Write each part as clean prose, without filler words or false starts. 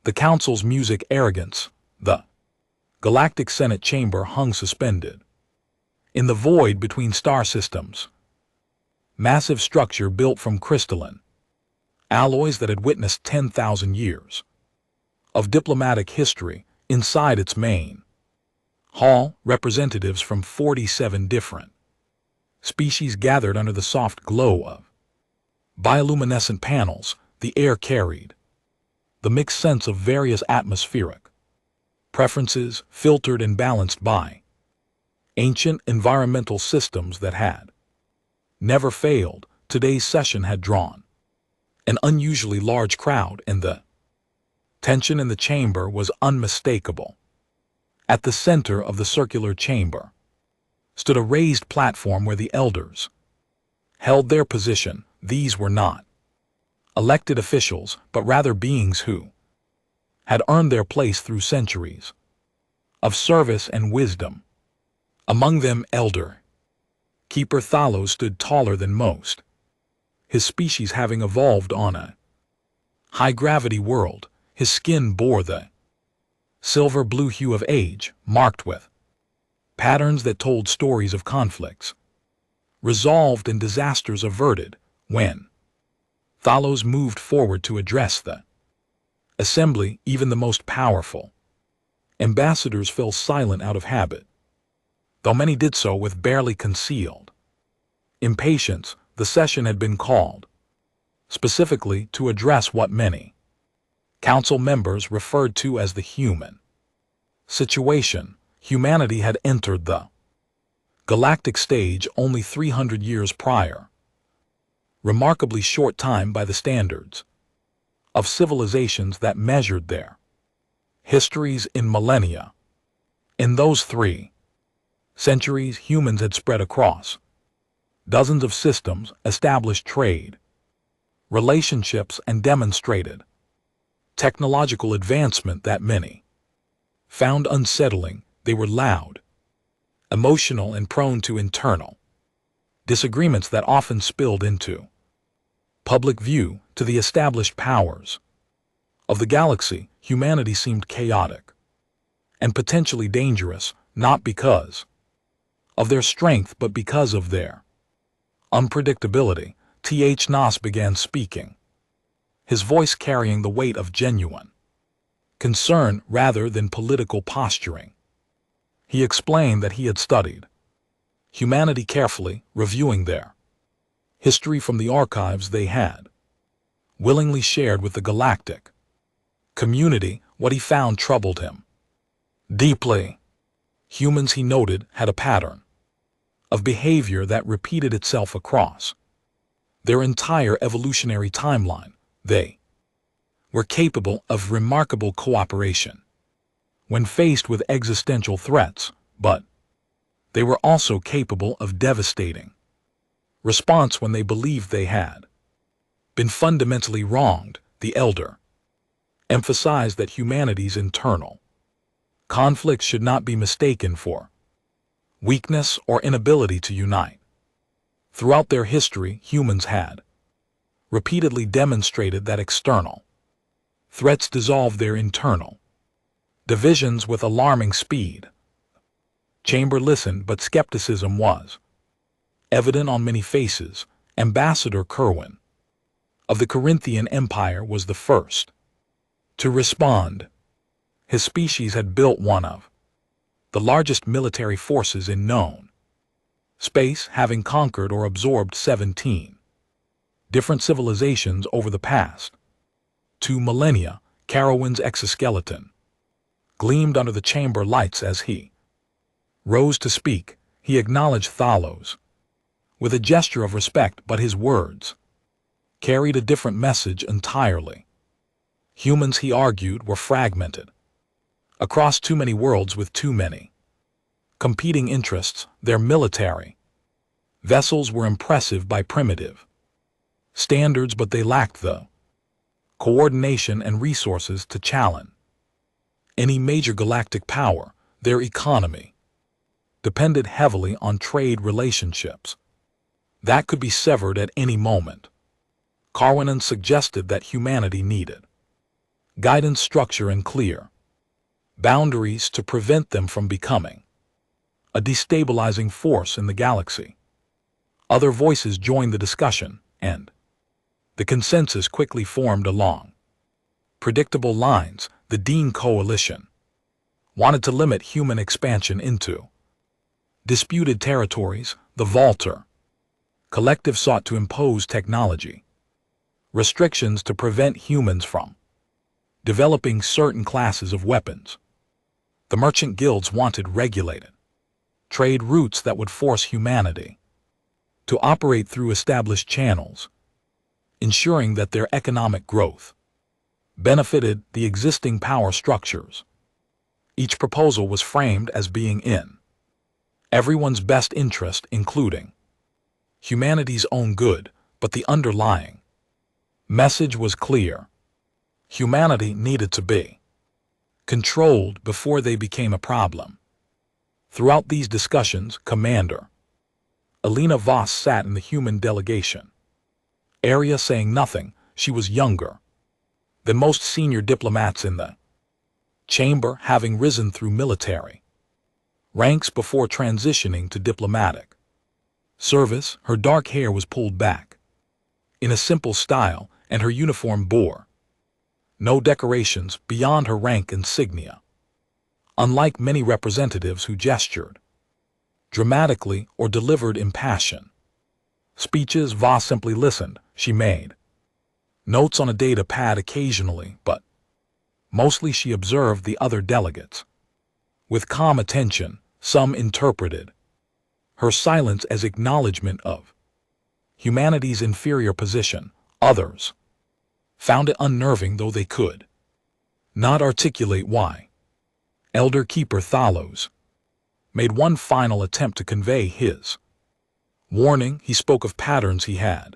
The Council's music arrogance, the Galactic Senate chamber hung suspended. In the void between star systems, massive structure built from crystalline alloys that had witnessed 10,000 years of diplomatic history inside its main hall, representatives from 47 different species gathered under the soft glow of bioluminescent panels. The air carried the mixed sense of various atmospheric preferences, filtered and balanced by ancient environmental systems that had never failed. Today's session had drawn an unusually large crowd, and the tension in the chamber was unmistakable. At the center of the circular chamber stood a raised platform where the elders held their position. These were not elected officials, but rather beings who had earned their place through centuries of service and wisdom. Among them, Elder Keeper Thalos stood taller than most, his species having evolved on a high-gravity world. His skin bore the silver-blue hue of age, marked with patterns that told stories of conflicts resolved and disasters averted. When Thalos moved forward to address the assembly, even the most powerful ambassadors fell silent out of habit, though many did so with barely concealed impatience. The session had been called specifically to address what many council members referred to as the human situation. Humanity had entered the galactic stage only 300 years prior, remarkably short time by the standards of civilizations that measured their histories in millennia. In those 3 centuries, humans had spread across dozens of systems, established trade relationships, and demonstrated technological advancement that many found unsettling. They were loud, emotional, and prone to internal disagreements that often spilled into public view. To the established powers of the galaxy, humanity seemed chaotic and potentially dangerous, not because of their strength but because of their unpredictability. Nas began speaking, his voice carrying the weight of genuine concern rather than political posturing. He explained that he had studied humanity carefully, reviewing their history from the archives they had willingly shared with the galactic community. What he found troubled him deeply. Humans, he noted, had a pattern of behavior that repeated itself across their entire evolutionary timeline. They were capable of remarkable cooperation when faced with existential threats, but they were also capable of devastating response when they believed they had been fundamentally wronged. The elder emphasized that humanity's internal conflicts should not be mistaken for weakness or inability to unite. Throughout their history, humans had repeatedly demonstrated that external threats dissolve their internal divisions with alarming speed. Chamber listened, but skepticism was evident on many faces. Ambassador Kerwin of the Corinthian Empire was the first to respond. His species had built one of the largest military forces in known space, having conquered or absorbed 17 different civilizations over the past 2 millennia. Carowin's exoskeleton gleamed under the chamber lights as he rose to speak. He acknowledged Thalos with a gesture of respect, but his words carried a different message entirely. Humans, he argued, were fragmented across too many worlds with too many competing interests. Their military vessels were impressive by primitive standards, but they lacked the coordination and resources to challenge any major galactic power. Their economy depended heavily on trade relationships that could be severed at any moment. Carwinan suggested that humanity needed guidance structure and clear boundaries to prevent them from becoming a destabilizing force in the galaxy. Other voices joined the discussion, and the consensus quickly formed along predictable lines. The Dean Coalition wanted to limit human expansion into disputed territories. The Volter Collective sought to impose technology restrictions to prevent humans from developing certain classes of weapons. The merchant guilds wanted regulated trade routes that would force humanity to operate through established channels, ensuring that their economic growth benefited the existing power structures. Each proposal was framed as being in everyone's best interest, including humanity's own good, but the underlying message was clear. Humanity needed to be controlled before they became a problem. Throughout these discussions, Commander Elena Voss sat in the human delegation area saying nothing. She was younger than most senior diplomats in the chamber, having risen through military ranks before transitioning to diplomatic service. Her dark hair was pulled back in a simple style, and her uniform bore no decorations beyond her rank insignia. Unlike many representatives who gestured dramatically or delivered impassioned speeches, Voss simply listened. She made notes on a data pad occasionally, but mostly she observed the other delegates with calm attention. Some interpreted her silence as acknowledgement of humanity's inferior position. Others found it unnerving, though they could not articulate why. Elder Keeper Thalos made one final attempt to convey his warning. He spoke of patterns he had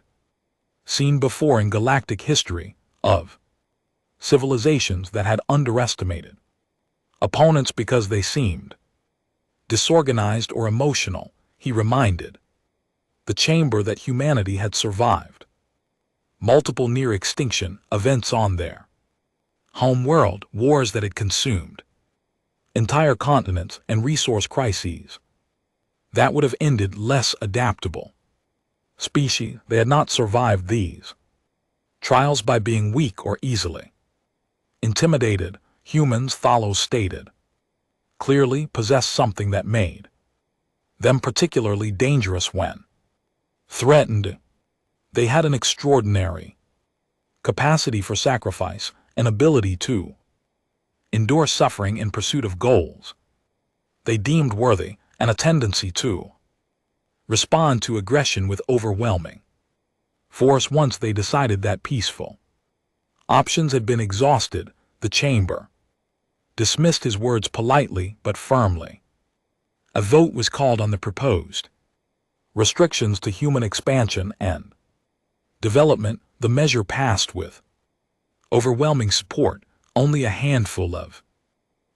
seen before in galactic history, of civilizations that had underestimated opponents because they seemed disorganized or emotional. He reminded the chamber that humanity had survived multiple near-extinction events on their home world, wars that had consumed entire continents, and resource crises that would have ended less adaptable species. They had not survived these trials by being weak or easily intimidated. Humans, Thalos stated, clearly possessed something that made them particularly dangerous when threatened. They had an extraordinary capacity for sacrifice, an ability to endure suffering in pursuit of goals they deemed worthy, and a tendency to respond to aggression with overwhelming force once they decided that peaceful options had been exhausted. The chamber dismissed his words politely but firmly. A vote was called on the proposed restrictions to human expansion and development. The measure passed with overwhelming support. Only a handful of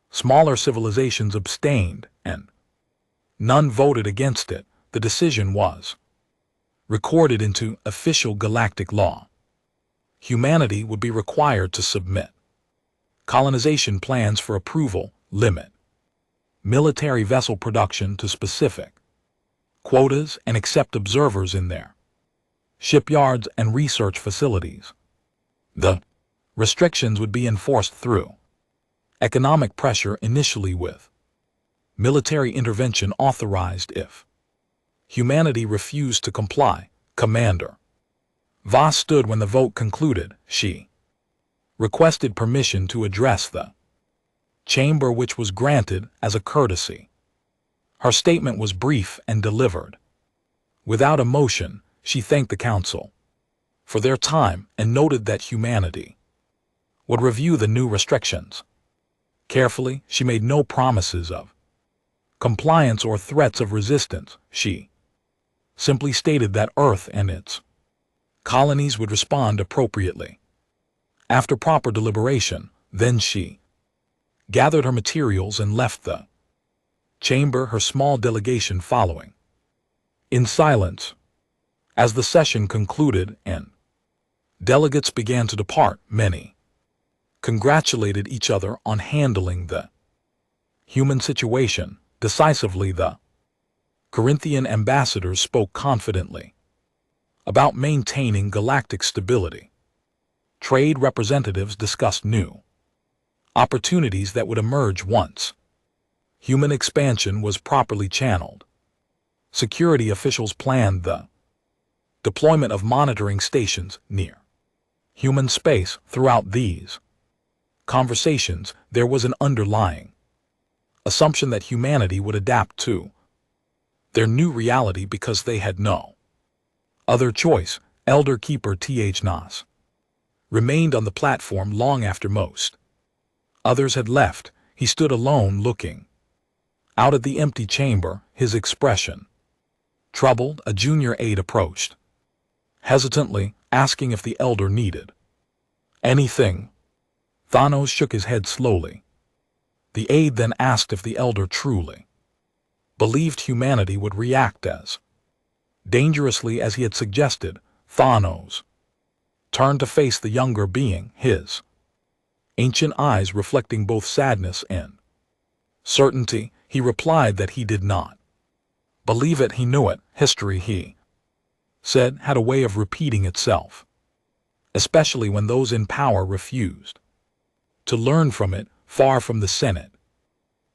smaller civilizations abstained, and none voted against it. The decision was recorded into official galactic law. Humanity would be required to submit colonization plans for approval, limit military vessel production to specific quotas, and accept observers in their shipyards and research facilities. The restrictions would be enforced through economic pressure, initially with military intervention authorized if humanity refused to comply. Commander Voss stood when the vote concluded. She requested permission to address the chamber, which was granted as a courtesy. Her statement was brief and delivered without emotion. She thanked the council for their time and noted that humanity would review the new restrictions carefully. She made no promises of compliance or threats of resistance. She simply stated that Earth and its colonies would respond appropriately. After proper deliberation, then she gathered her materials and left the chamber, her small delegation following in silence. As the session concluded and delegates began to depart, many congratulated each other on handling the human situation decisively. The Corinthian ambassadors spoke confidently about maintaining galactic stability. Trade representatives discussed new opportunities that would emerge once human expansion was properly channeled. Security officials planned the deployment of monitoring stations near human space. Throughout these conversations, there was an underlying assumption that humanity would adapt to their new reality because they had no other choice. Elder Keeper Th Nas remained on the platform long after most others had left. He stood alone, looking out at the empty chamber, his expression troubled. A junior aide approached hesitantly, asking if the elder needed anything. Thanos shook his head slowly. The aide then asked if the elder truly believed humanity would react as dangerously as he had suggested. Thanos turned to face the younger being, his ancient eyes reflecting both sadness and certainty. He replied that he did not believe it. He knew it. History, he said, had a way of repeating itself, especially when those in power refused to learn from it. Far from the Senate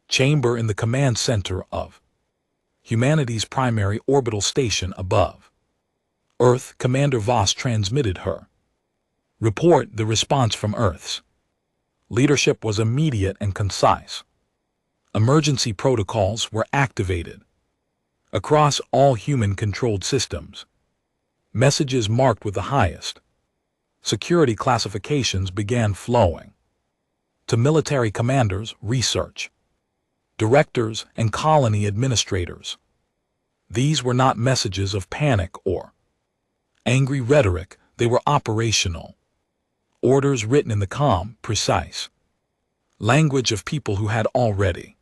chamber, in the command center of humanity's primary orbital station above Earth, Commander Voss transmitted her report. The response from Earth's leadership was immediate and concise. Emergency protocols were activated across all human-controlled systems. Messages marked with the highest security classifications began flowing to military commanders, research directors, and colony administrators. These were not messages of panic or angry rhetoric. They were operational orders written in the calm, precise language of people who had already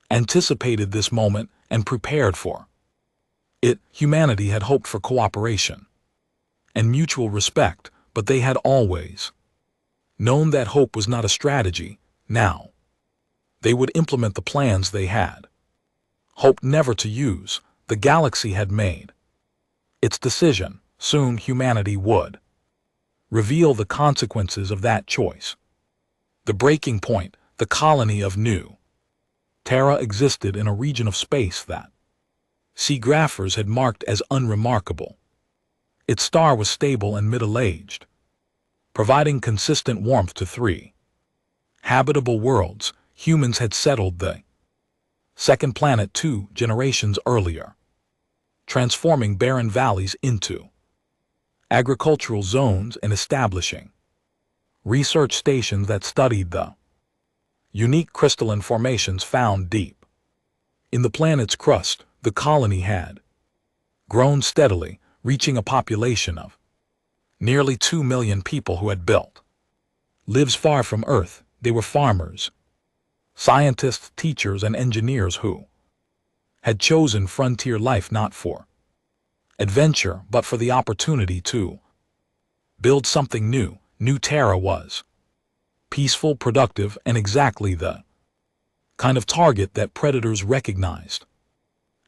anticipated this moment and prepared for it. Humanity had hoped for cooperation and mutual respect, but they had always known that hope was not a strategy. Now they would implement the plans they had hoped never to use. The galaxy had made its decision. Soon humanity would reveal the consequences of that choice. The breaking point, the colony of New Terra, existed in a region of space that seagraphers had marked as unremarkable. Its star was stable and middle-aged, providing consistent warmth to 3 habitable worlds. Humans had settled the second planet 2 generations earlier, transforming barren valleys into agricultural zones and establishing research stations that studied the unique crystalline formations found deep in the planet's crust. The colony had grown steadily, reaching a population of nearly 2 million people who had built lives far from Earth. They were farmers, scientists, teachers, and engineers who had chosen frontier life not for adventure but for the opportunity to build something new. New Terra was peaceful, productive, and exactly the kind of target that predators recognized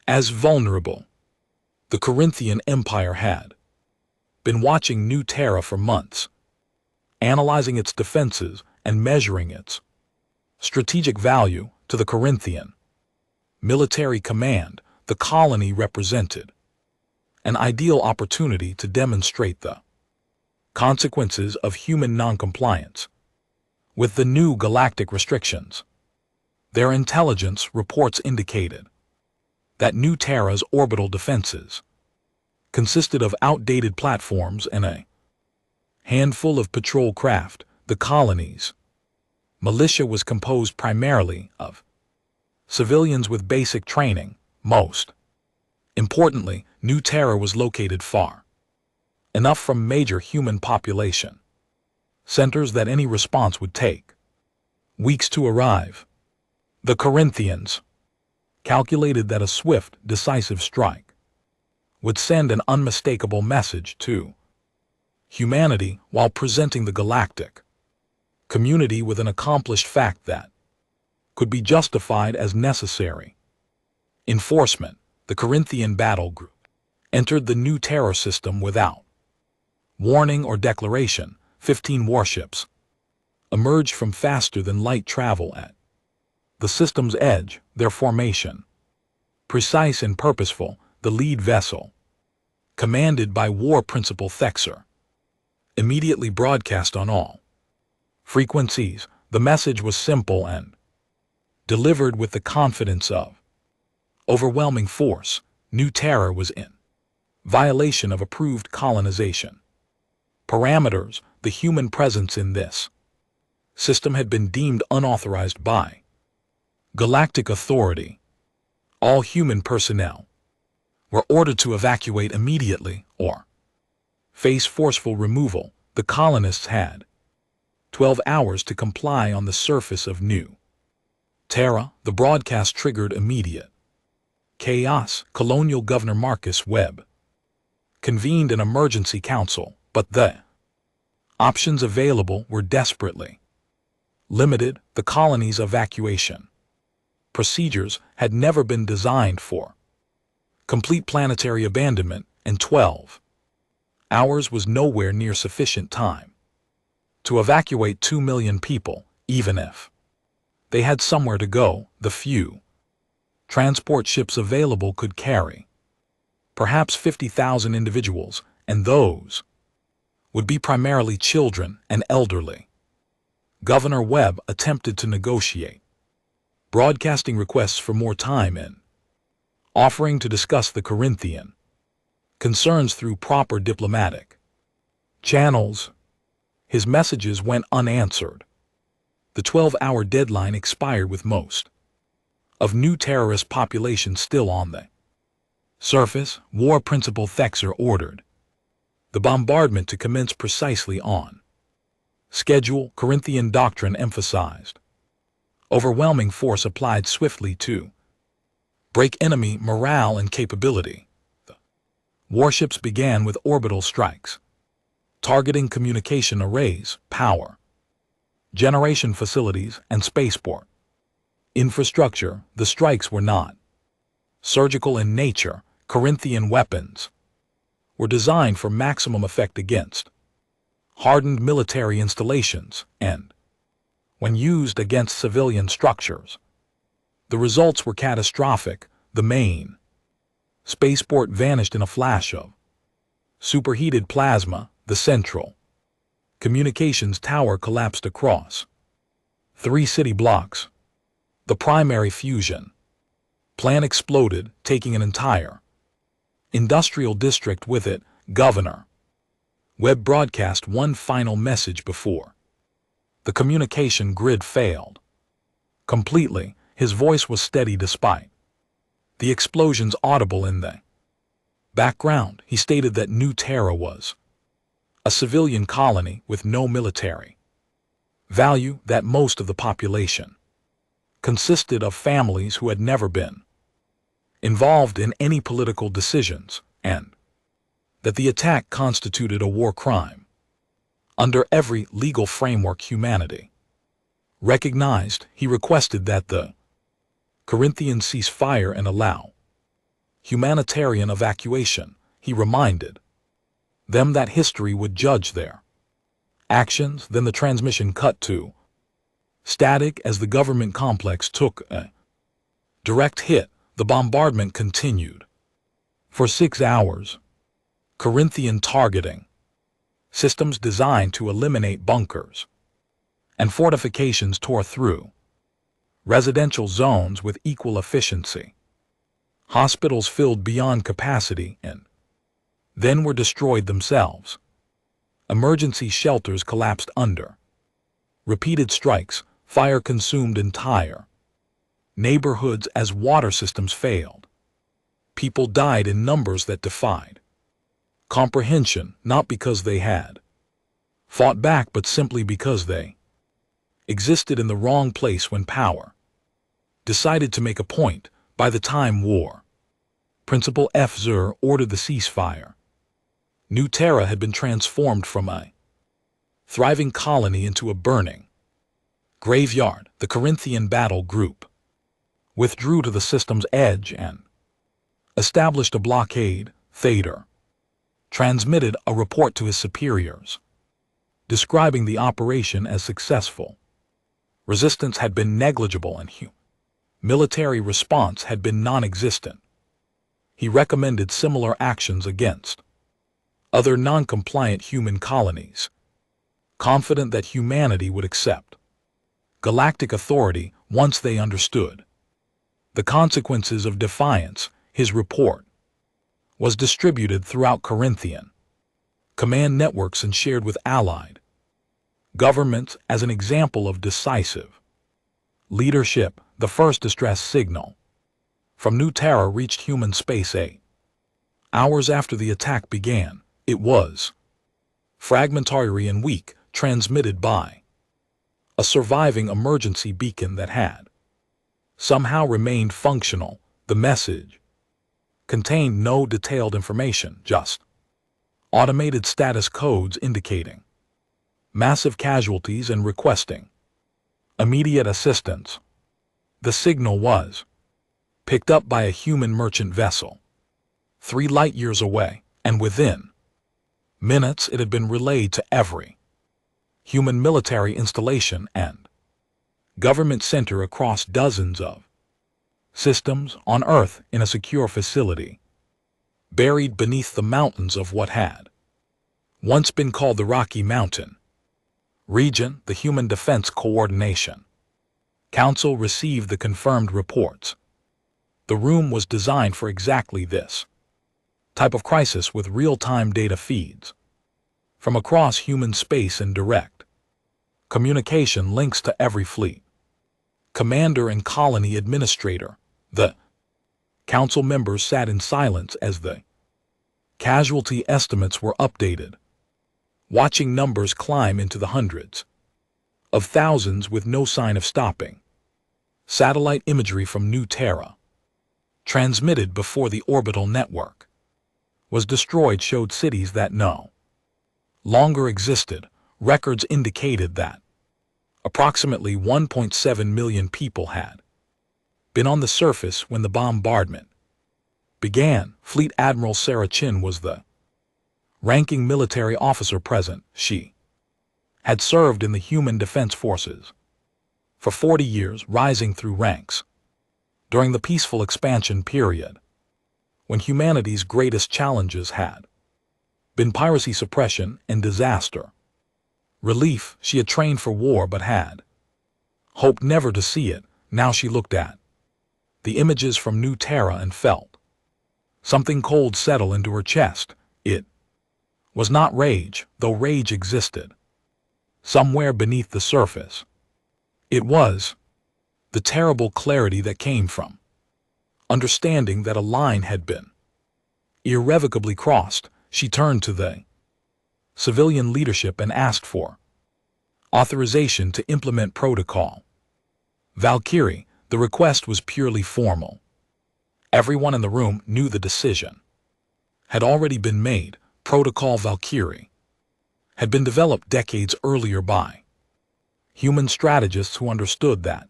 as vulnerable. The Corinthian Empire had been watching New Terra for months, analyzing its defenses and measuring its strategic value. To the Corinthian military command, the colony represented an ideal opportunity to demonstrate the consequences of human noncompliance with the new galactic restrictions. Their intelligence reports indicated that New Terra's orbital defenses consisted of outdated platforms and a handful of patrol craft. The colony's militia was composed primarily of civilians with basic training. Most importantly, New Terra was located far enough from major human population centers that any response would take weeks to arrive. The Corinthians calculated that a swift, decisive strike would send an unmistakable message to humanity while presenting the galactic community with an accomplished fact that could be justified as necessary. Enforcement. The Corinthian battle group entered the new terror system without warning or declaration. 15 warships emerged from faster-than-light travel at the system's edge, their formation precise and purposeful. The lead vessel, commanded by War Principal Thexer, immediately broadcast on all frequencies. The message was simple and delivered with the confidence of overwhelming force. New terror was in violation of approved colonization parameters. The human presence in this system had been deemed unauthorized by galactic authority. All human personnel were ordered to evacuate immediately or face forceful removal. The colonists had 12 hours to comply on the surface of New Terra. The broadcast triggered immediate chaos. Colonial Governor Marcus Webb convened an emergency council, but the options available were desperately limited. The colony's evacuation procedures had never been designed for complete planetary abandonment, and 12 hours was nowhere near sufficient time to evacuate 2 million people, even if they had somewhere to go. The few transport ships available could carry perhaps 50,000 individuals, and those would be primarily children and elderly. Governor Webb attempted to negotiate, broadcasting requests for more time and offering to discuss the Corinthian concerns through proper diplomatic channels. His messages went unanswered. The 12-hour deadline expired with most of New Terrorist population still on the surface. War Principal Thexer ordered the bombardment to commence precisely on schedule. Corinthian doctrine emphasized overwhelming force applied swiftly to break enemy morale and capability. The warships began with orbital strikes, targeting communication arrays, power generation facilities, and spaceport infrastructure. The strikes were not surgical in nature. Corinthian weapons were designed for maximum effect against hardened military installations and, when used against civilian structures, the results were catastrophic. The main spaceport vanished in a flash of superheated plasma. The central communications tower collapsed across 3 city blocks. The primary fusion plant exploded, taking an entire industrial district with it. Governor Webb broadcast one final message before the communication grid failed completely. His voice was steady despite the explosions audible in the background. He stated that New Terra was a civilian colony with no military value, that most of the population consisted of families who had never been involved in any political decisions, and that the attack constituted a war crime under every legal framework humanity recognized. He requested that the Corinthians cease fire and allow humanitarian evacuation. He reminded them that history would judge their actions. Then the transmission cut to static as the government complex took a direct hit. The bombardment continued for 6 hours. Corinthian targeting systems designed to eliminate bunkers and fortifications tore through residential zones with equal efficiency. Hospitals filled beyond capacity and then were destroyed themselves. Emergency shelters collapsed under repeated strikes. Fire consumed entire neighborhoods as water systems failed. People died in numbers that defied comprehension, not because they had fought back, but simply because they existed in the wrong place when power decided to make a point. By the time War Principal Thexer ordered the ceasefire, New Terra had been transformed from a thriving colony into a burning Graveyard, the Corinthian battle group, withdrew to the system's edge and established a blockade. Thader transmitted a report to his superiors, describing the operation as successful. Resistance had been negligible and military response had been non-existent. He recommended similar actions against other non-compliant human colonies, confident that humanity would accept galactic authority once they understood the consequences of defiance. His report was distributed throughout Corinthian command networks and shared with allied governments as an example of decisive leadership. The first distress signal from New Terra reached human space 8 hours after the attack began. It was fragmentary and weak, transmitted by a surviving emergency beacon that had somehow remained functional. The message contained no detailed information, just automated status codes indicating massive casualties and requesting immediate assistance. The signal was picked up by a human merchant vessel 3 light-years away, and within minutes it had been relayed to every human military installation and government center across dozens of systems on Earth in a secure facility buried beneath the mountains of what had once been called the Rocky Mountain region. The Human Defense Coordination Council received the confirmed reports. The room was designed for exactly this type of crisis, with real-time data feeds from across human space and direct communication links to every fleet commander and colony administrator. The council members sat in silence as the casualty estimates were updated, watching numbers climb into the hundreds of thousands with no sign of stopping. Satellite imagery from New Terra, transmitted before the orbital network was destroyed, showed cities that no longer existed. Records indicated that approximately 1.7 million people had been on the surface when the bombardment began. Fleet Admiral Sarah Chin was the ranking military officer present. She had served in the Human Defense Forces for 40 years, rising through ranks during the peaceful expansion period, when humanity's greatest challenges had been piracy suppression and disaster relief. She had trained for war but had hoped never to see it. Now she looked at the images from New Terra and felt something cold settle into her chest. It was not rage, though rage existed somewhere beneath the surface. It was the terrible clarity that came from understanding that a line had been irrevocably crossed. She turned to the civilian leadership and asked for authorization to implement protocol. Valkyrie, the request was purely formal. Everyone in the room knew the decision had already been made. Protocol Valkyrie had been developed decades earlier by human strategists who understood that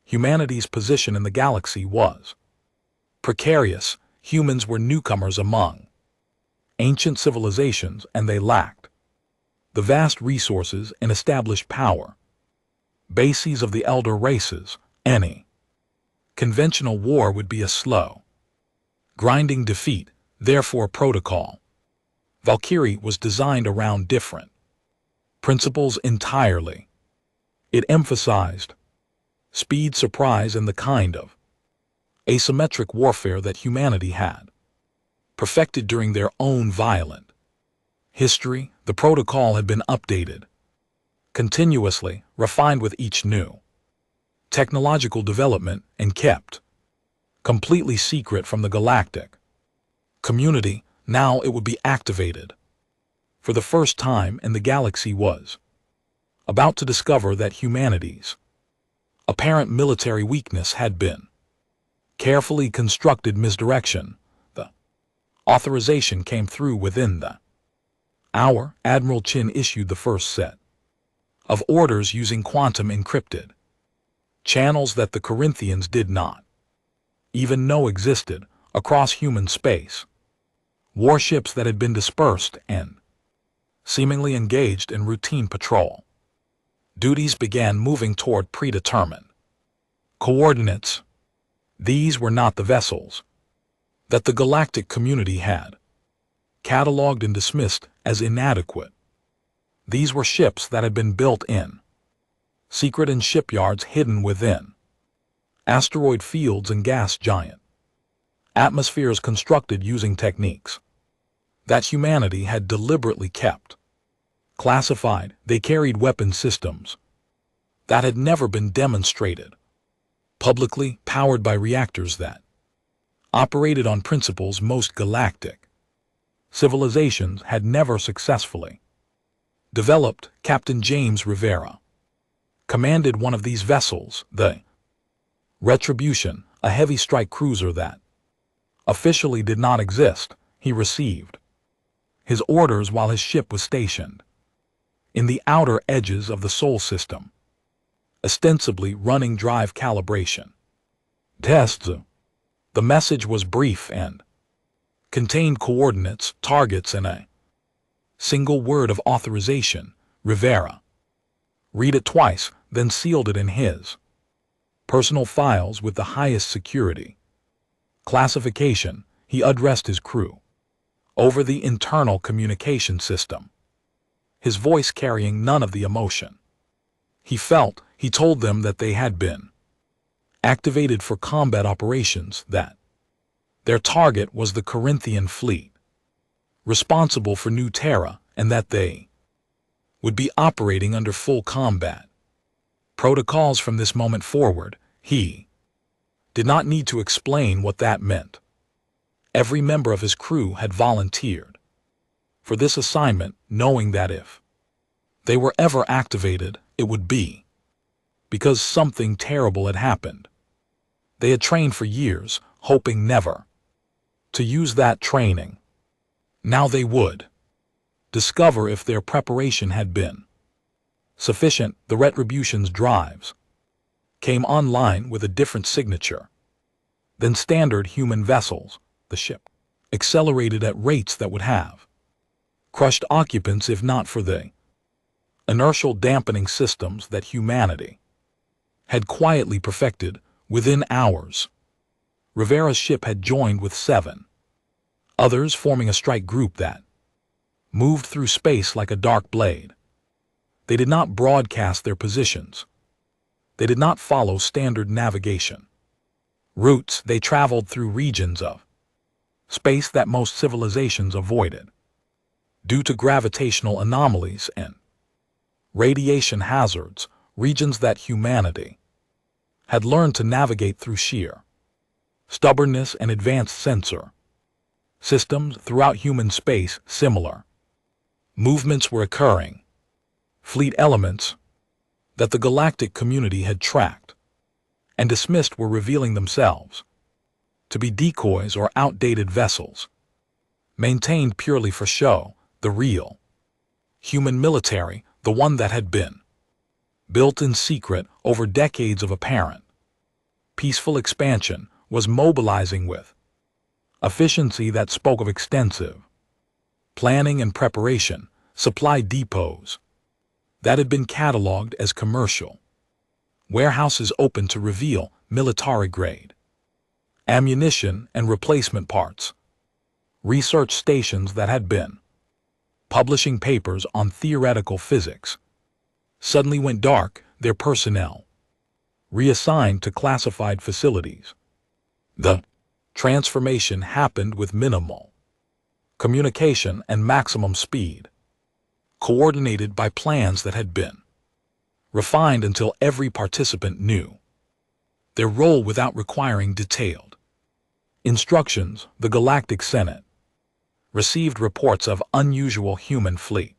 humanity's position in the galaxy was precarious. Humans were newcomers among ancient civilizations, and they lacked the vast resources and established power bases of the elder races. Any conventional war would be a slow, grinding defeat. Therefore, Protocol Valkyrie was designed around different principles entirely. It emphasized speed, surprise, and the kind of asymmetric warfare that humanity had perfected during their own violent history. The protocol had been updated continuously, refined with each new technological development, and kept completely secret from the galactic community. Now it would be activated for the first time, and the galaxy was about to discover that humanity's apparent military weakness had been carefully constructed misdirection. The authorization came through within the hour. Admiral Chin issued the first set of orders using quantum encrypted channels that the Corinthians did not even know existed across human space. Warships that had been dispersed and seemingly engaged in routine patrol duties began moving toward predetermined coordinates. These were not the vessels that the galactic community had cataloged and dismissed as inadequate. These were ships that had been built in secret in shipyards hidden within asteroid fields and gas giant atmospheres, constructed using techniques that humanity had deliberately kept classified. They carried weapon systems that had never been demonstrated publicly, powered by reactors that operated on principles most galactic civilizations had never successfully developed. Captain James Rivera commanded one of these vessels, the Retribution, a heavy strike cruiser that officially did not exist. He received his orders while his ship was stationed in the outer edges of the Sol system, ostensibly running drive calibration tests. The message was brief and contained coordinates, targets, and a single word of authorization. Rivera read it twice, then sealed it in his personal files with the highest security classification. He addressed his crew over the internal communication system, his voice carrying none of the emotion he felt. He told them that they had been activated for combat operations, that their target was the Corinthian fleet responsible for New Terra, and that they would be operating under full combat protocols from this moment forward. He did not need to explain what that meant. Every member of his crew had volunteered for this assignment, knowing that if they were ever activated, it would be because something terrible had happened. They had trained for years, hoping never to use that training. Now they would discover if their preparation had been sufficient. The Retribution's drives came online with a different signature than standard human vessels. The ship accelerated at rates that would have crushed occupants if not for the inertial dampening systems that humanity had quietly perfected. Within hours, Rivera's ship had joined with 7 others, forming a strike group that moved through space like a dark blade. They did not broadcast their positions. They did not follow standard navigation routes. They traveled through regions of space that most civilizations avoided due to gravitational anomalies and radiation hazards, regions that humanity had learned to navigate through sheer stubbornness and advanced sensor systems throughout human space. Similar movements were occurring. Fleet elements that the galactic community had tracked and dismissed were revealing themselves to be decoys or outdated vessels, maintained purely for show. The real human military, the one that had been built in secret over decades of apparent peaceful expansion, was mobilizing with efficiency that spoke of extensive planning and preparation. Supply depots that had been cataloged as commercial warehouses open to reveal military-grade ammunition and replacement parts. Research stations that had been publishing papers on theoretical physics suddenly went dark, their personnel reassigned to classified facilities. The transformation happened with minimal communication and maximum speed, coordinated by plans that had been refined until every participant knew their role without requiring detailed instructions. The Galactic Senate received reports of unusual human fleet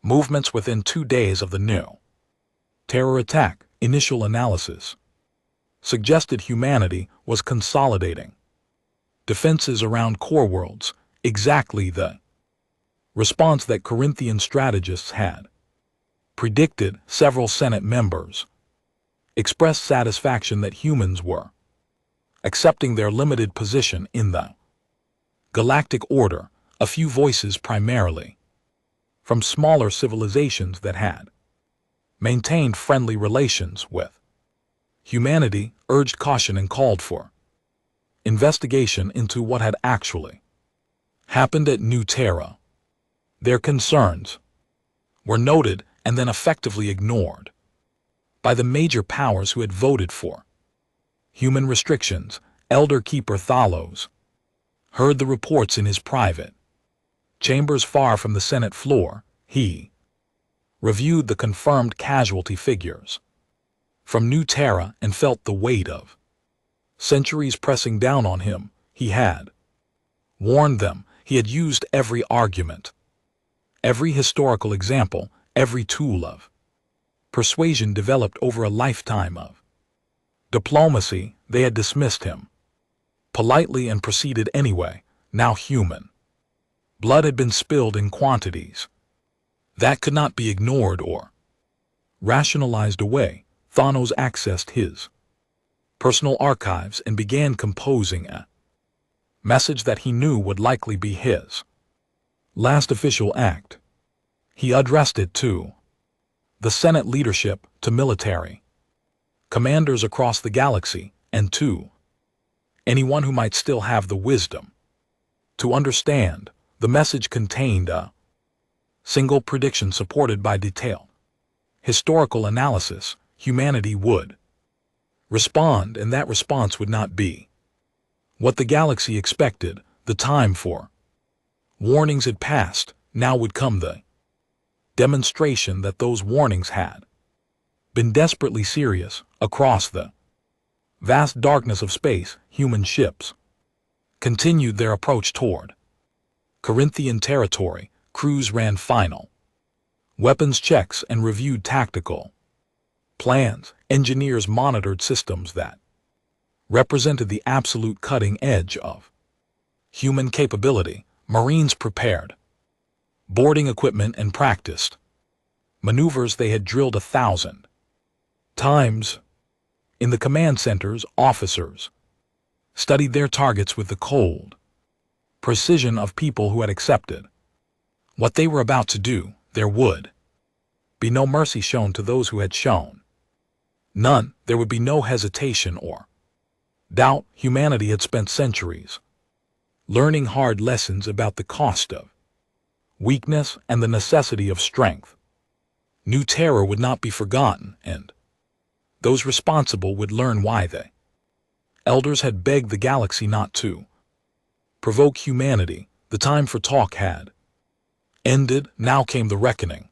movements within 2 days of the new terror attack. Initial analysis suggested humanity was consolidating defenses around core worlds, exactly the response that Corinthian strategists had predicted, several Senate members expressed satisfaction that humans were accepting their limited position in the galactic order, a few voices primarily from smaller civilizations that had maintained friendly relations with humanity urged caution and called for investigation into what had actually happened at New Terra. Their concerns were noted and then effectively ignored by the major powers who had voted for human restrictions. Elder Keeper Thalos heard the reports in his private chambers far from the Senate floor. He reviewed the confirmed casualty figures from New Terra and felt the weight of centuries pressing down on him. He had warned them. He had used every argument, every historical example, every tool of persuasion developed over a lifetime of diplomacy. They had dismissed him politely and proceeded anyway. Now human blood had been spilled in quantities that could not be ignored or rationalized away. Thanos accessed his personal archives and began composing a message that he knew would likely be his last official act. He addressed it to the Senate leadership, to military commanders across the galaxy, and to anyone who might still have the wisdom to understand. The message contained a single prediction supported by detailed historical analysis. Humanity would respond, and that response would not be what the galaxy expected. The time for warnings had passed. Now would come the demonstration that those warnings had been desperately serious. Across the vast darkness of space, human ships continued their approach toward Corinthian territory. Crews ran final weapons checks and reviewed tactical plans. Engineers monitored systems that represented the absolute cutting edge of human capability. Marines prepared boarding equipment and practiced maneuvers they had drilled 1,000 times. In the command centers, officers studied their targets with the cold precision of people who had accepted what they were about to do. There would be no mercy shown to those who had shown none. There would be no hesitation or doubt. Humanity had spent centuries learning hard lessons about the cost of weakness and the necessity of strength. New Terror would not be forgotten, and those responsible would learn why the elders had begged the galaxy not to provoke humanity. The time for talk had ended. Now came the reckoning.